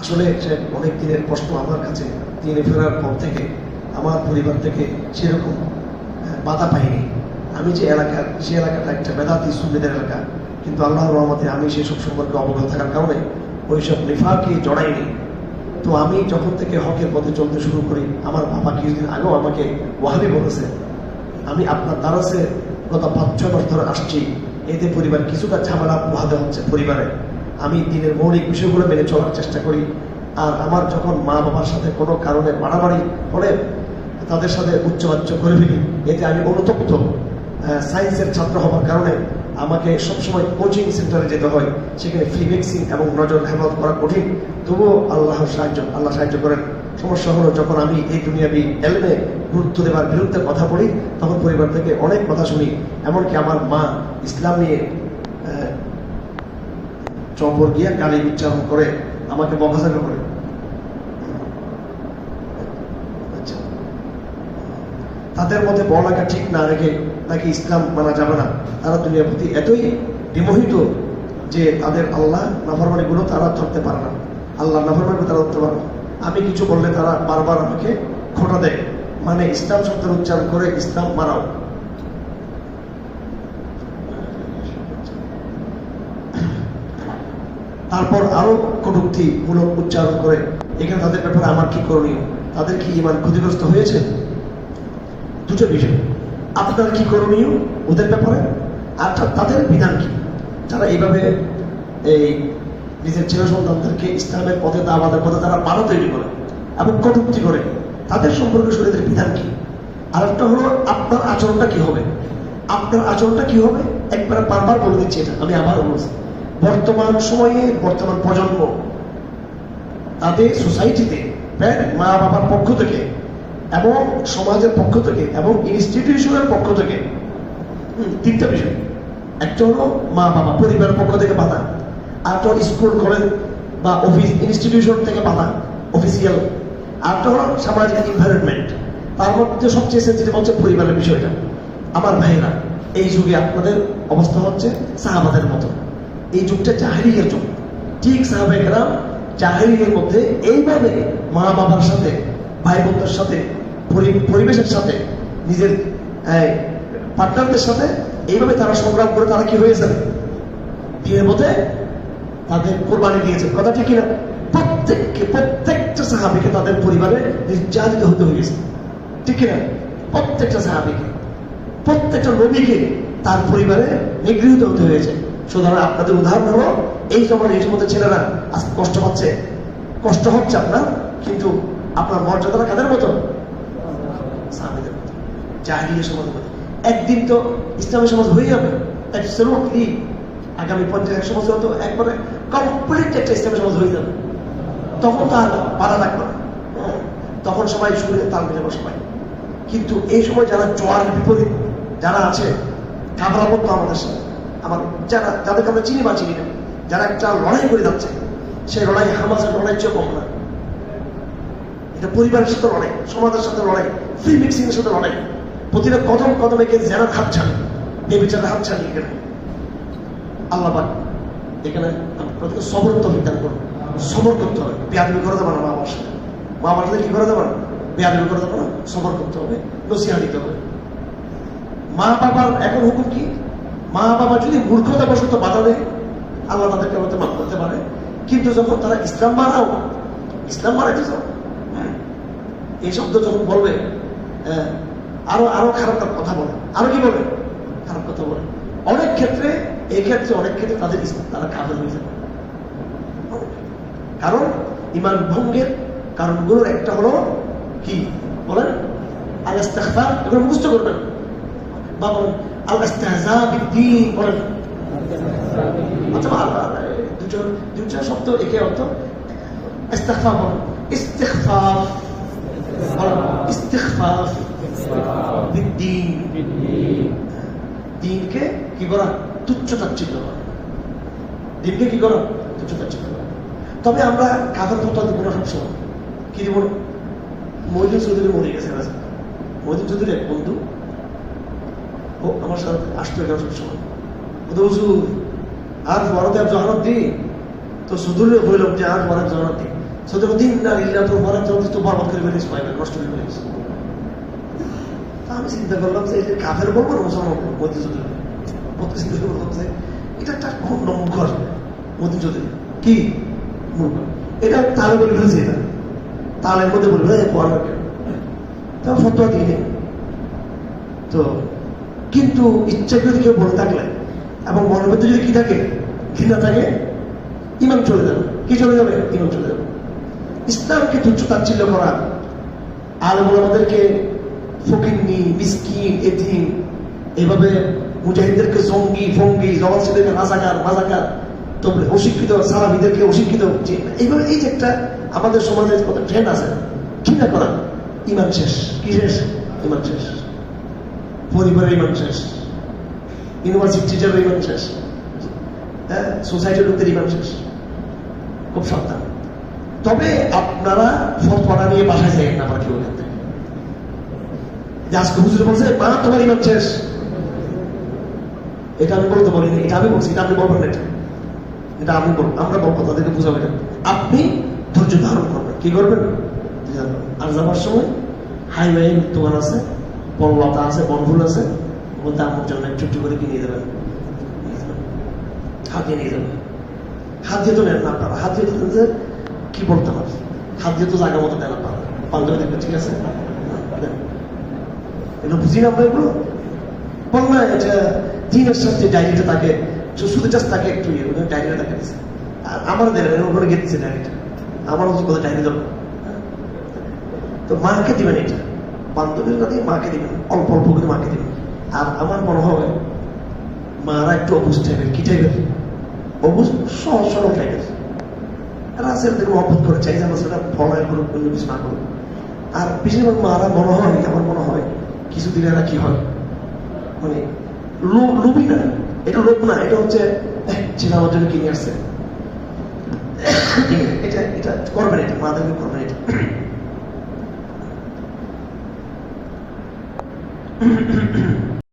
আসলে সে অনেক দিনের প্রশ্ন আমার কাছে। দিনে ফেরার পর থেকে আমার পরিবার থেকে সেরকম বাধা পাইনি। আমি যে এলাকার, সে এলাকাটা একটা বেদাতি সুন্নিদের এলাকা, কিন্তু আল্লাহর রহমতে আমি সেসব সম্পর্কে অবগত থাকার কারণে ওইসব নিফাককে জড়াইনি। তো আমি যখন থেকে হকের পথে চলতে শুরু করি, আমার বাবা কিছুদিন আগেও আমাকে ওয়াহাবি বলেছে, আমি আপনার দারাসে গত 5-6 মাস ধরে আসছি, এতে পরিবার কিছুটা ঝামেলা পোহাতে হচ্ছে পরিবারে। আমি দিনের মৌলিক বিষয়গুলো মেনে চলার চেষ্টা করি। আর আমার যখন মা বাবার সাথে কোনো কারণে বাড়াবাড়ি হলে তাদের সাথে উচ্চবাচ্য করে ফেলি, এতে আমি অনুতপ্ত। সায়েন্সের ছাত্র হওয়ার কারণে আমাকে সবসময় কোচিং সেন্টারে যেতে হয়, সেখানে ফি মিক্সিং এবং নজর হেফাজত করা কঠিন। তবুও আল্লাহ সাহায্য করেন। সমস্যা হলো যখন আমি এই দুনিয়াবি এলমে গুরুত্ব দেওয়ার বিরুদ্ধে কথা বলি, তখন পরিবার থেকে অনেক কথা শুনি। এমনকি আমার মা ইসলাম নিয়ে চম্পর গিয়া গালি উচ্চারণ করে আমাকে বকাঝকা করে। তাদের মধ্যে বলাটা ঠিক না রেখে নাকি ইসলাম মানা যাবে না। তারা দুনিয়ার প্রতি এতই বিমোহিত যে তাদের আল্লাহ নাফরমানিগুলো তারা ধরতে পারে না, আল্লাহ নাফরমানিগুলো তারা ধরতে পারে না। আমি কিছু বললে তারা বারবার আমাকে খোঁটা দেয়, মানে ইসলাম শব্দের উচ্চারণ করে ইসলাম মানাও। তারপর আরো কটূক্তিমূলক উচ্চারণ করে। এখানে তাদের ব্যাপারে আমার কি করণীয়? তাদের কি ঈমান ক্ষতিগ্রস্ত হয়েছে? দুটো বিষয়, আপনার কি করণীয় ওদের ব্যাপারে, আর তাদের বিধান কি। যারা এইভাবে এই নিজের ছেলে সন্তানদেরকে ইসলামের পথে দাওয়াতের পথে তারা বাধা তৈরি করে এবং কটূক্তি করে, তাদের সম্পর্কে শরীরের বিধান কি। আর একটা হলো আপনার আচরণটা কি হবে। আপনার আচরণটা কি হবে একবার বারবার বলে দিচ্ছি, এটা আমি আবার বলছি। বর্তমান সময়ে বর্তমান প্রজন্ম তাদের সোসাইটিতে মা বাবার পক্ষ থেকে এবং সমাজের পক্ষ থেকে এবং ইনস্টিটিউশনের পক্ষ থেকে তিনটা বিষয়। একটা হলো মা বাবা পরিবারের পক্ষ থেকে বাধা, আরেকটা হলো স্কুল কলেজ বা অফিস ইনস্টিটিউশন থেকে বাধা অফিসিয়াল, আরেকটা হলো সামাজিক এনভায়রনমেন্ট। তার মধ্যে সবচেয়ে সেন্সিটিভ হচ্ছে পরিবারের বিষয়টা। আমার ভাইয়েরা, এই যুগে আপনাদের অবস্থা হচ্ছে সাহাবাদের মতো। এই যুগটা জাহেলিয়ার যুগ। ঠিক সাহাবায়ে কেরাম জাহেলিয়ার মধ্যে এইভাবে মা বাবার সাথে, ভাই বোনদের সাথে, পরিবেশের সাথে, নিজের পার্টনারদের সাথে এইভাবে তারা সংগ্রাম করে তারা কি হয়েছে দিনের মধ্যে তাদের কোরবানি দিয়েছেন। কথা ঠিক কিনা? প্রত্যেকটা সাহাবীকে তাদের পরিবারে নির্যাতিত হতে হয়েছে, ঠিক কিনা? প্রত্যেকটা সাহাবীকে, প্রত্যেকটা নবীকে তার পরিবারে নিগৃহীত হতে হয়েছে। সুতরাং আপনাদের উদাহরণ হলো এই সময় ছেলেরা আজকে কষ্ট পাচ্ছে, কষ্ট হচ্ছে আপনার, কিন্তু আপনার মর্যাদাটা কাদের মতো? সাহাবীদের মতো, জাহেলিয়া সমাজের মতো। একদিন তো ইসলামের সমাজ হয়ে যাবে, অ্যাবসলিউটলি। আগামী 50-100 বছর তো একবারে কমপ্লিট একটা ইসলামের সমাজ হয়ে যাবে। তখন তো আর বাধা থাকবে না, তখন সবাই শুনে তাল মিলাবে সবাই। কিন্তু এই সময় যারা জোয়ারের বিপরীত যারা আছে, কাবরাবদ্ধ আমাদের সাথে, আমার যাদেরকে আমরা চিনি বা চিনি না, যারা একটা লড়াই করে যাচ্ছে, সেই লড়াই হামাসের লড়াই চেয়ে কম না। এটা পরিবারের সাথে লড়াই, সমাজের সাথে লড়াই, ফ্রি মিক্সিং এর সাথে লড়াই। প্রতিটা কদম কদমে কে যেন হাত ছাড়ে, বেবিচারের হাত ছাড়ি। এখানে আল্লাহ পাক এখানে প্রত্যেক সবর তৌফিক দান করুন। সবর করতে হবে, বেয়াদবি করে দেবে না। মা বাবার সাথে, মা বাবার সাথে কি করে দেবে না, বেয়াদবি করে দেবে না। সবর করতে হবে, নসিহত দিতে হবে। মা বাবার এখন হুকুম কি? মা বাবা যদি মূর্খতা বশত বাধা দেয়, আল্লাহ তাদেরকে হয়তো মাফ করতে পারে। কিন্তু যখন তারা ইসলাম মানাইতে চাও, এই শব্দ যখন বলবে, আরো খারাপ কথা বলে, আরো কি বলে, খারাপ কথা বলে। অনেক ক্ষেত্রে তারা কাফের হয়ে যাবে। কারণ ঈমান ভঙ্গের কারণগুলোর একটা হলো কি বলেন? আল ইস্তিগফার, এগুলো মুখস্থ করবেন বা বলেন আল ইস্তিহজা বিদ্দীন বলেন। আচ্ছা, দুটো শব্দ একে অর্থ। ইস্তিগফার বলেন, ইস্তিগফার বলেন, ইস্তিগফার বিদ্দীন, দিনকে কি করা? তুচ্ছ-তাচ্ছিল্য করা। দিনকে কি করা? তুচ্ছ-তাচ্ছিল্য করা। তবে আমরা কাফের ফতোয়া দিব না সবসময়। কি দিব না? মহিউদ্দিন চৌধুরী মরে গেছে। মহিউদ্দিন চৌধুরী এক বন্ধু, ও আমার সাথে আসতো এখানে সবসময়। হুজুর আর বড়তে জহানত দিই তো চৌধুরী হইলাম যে আর বড় জহানত দিই। সৌদি দিন না লিল্লাহ তো বরাদ তো বরবাদ করে ফেলেছে, নষ্ট করে ফেলেছে। আমি চিন্তা করলাম যে এটা কাফের বলবো না মুসলমান মোদী চৌধুরী, চিন্তা করলাম যে এটা একটা খুব নম্বর মোদী চৌধুরী কি মূর্খ, এটা তাহলে বলে ফেলেছে, এটা তালের মধ্যে বলবে পড়ার তা ফতোয়া দিয়ে নেই। তো কিন্তু ইচ্ছা করে কেউ বলে থাকলে এবং মনের মধ্যে যদি কি থাকে, ঘৃণা থাকে, ইমান চলে যাবে। কি চলে যাবে? ইমান চলে যাবে। ইসলামকে তুচ্ছ তাচ্ছিল্য করা, আলেম ওলামাদেরকে ফকিন্নি, মিসকিন, এতিম, এইভাবে মুজাহিদদেরকে জঙ্গি ফঙ্গি, জওয়ানদেরকে রাজাকার, তবে অশিক্ষিত সালাফিদেরকে অশিক্ষিত, এইভাবে এই যে একটা আমাদের সমাজে কত ট্রেন্ড আছে ঘৃণা করা, ইমান শেষ। কি শেষ? ইমান শেষ। পরিবারের ইমান শেষ, ইউনিভার্সিটি টিচারের ইমান শেষ, হ্যাঁ, সোসাইটির লোকদের ইমান শেষ। খুব সাবধান। তবে আপনারা ফতোয়া নিয়ে বাসায় যাই না, আমার কেউ ওখান থেকে আজকে হুজুর বলছে মা তোমার ইমান শেষ, এটা আমি বলতে বলিনি, এটা আমি বলছি, এটা আপনি বলবেন না, এটা আমি বলবো, আমরা বলবো, তাদেরকে বুঝাবেন। আপনি ধৈর্য ধারণ করবেন। কি করবেন? আর যাবার সময় হাইওয়ে দোকান আছে, বনলতা আছে, বনফুল আছে, বলতে আমার জন্য একটু করে কিনে দেবেন, হাত দিয়ে নিয়ে যাবেন। হাত দিয়ে তো নেন না আপনারা, হাত দিয়ে দেন যে কি বলতে হবে, হাত দিয়ে তো জায়গা মতো দেন আপনারা, পাল্টে দেখবেন। ঠিক আছে, এগুলো বুঝি না আমরা, এগুলো বল না, এটা দিনের সাথে ডায়েরিটা তাকে শুধু জাস্ট তাকে একটু ডায়েরিটা তাকে দিচ্ছে, আর আমার দেন ওপরে গেছে ডায়েরিটা, আমার কথা ডায়েরি দেবো। তো মাকে দিবেন, এটা বান্ধবীর কাছে মাকে দিবেন, অল্প অল্প করে মাকে দিবেন। আর আমার মনে হয় মারা একটু অবুঝ টাইপের। কি টাইপের? অবুঝ, সহজ সরল টাইপের। রাসেল থেকে মহব্বত করে চাই যে আমার সেটা ফলায় করুক, অন্য কিছু না করুক। আর বেশিরভাগ মারা মনে হয়, আমার মনে হয় কিছুদিন এরা কি হয়, মানে লোভই না, এটা লোভ না, এটা হচ্ছে ছেলে আমার জন্য কিনে আসছে, এটা এটা করবেন, এটা মাদেরকে করবেন, এটা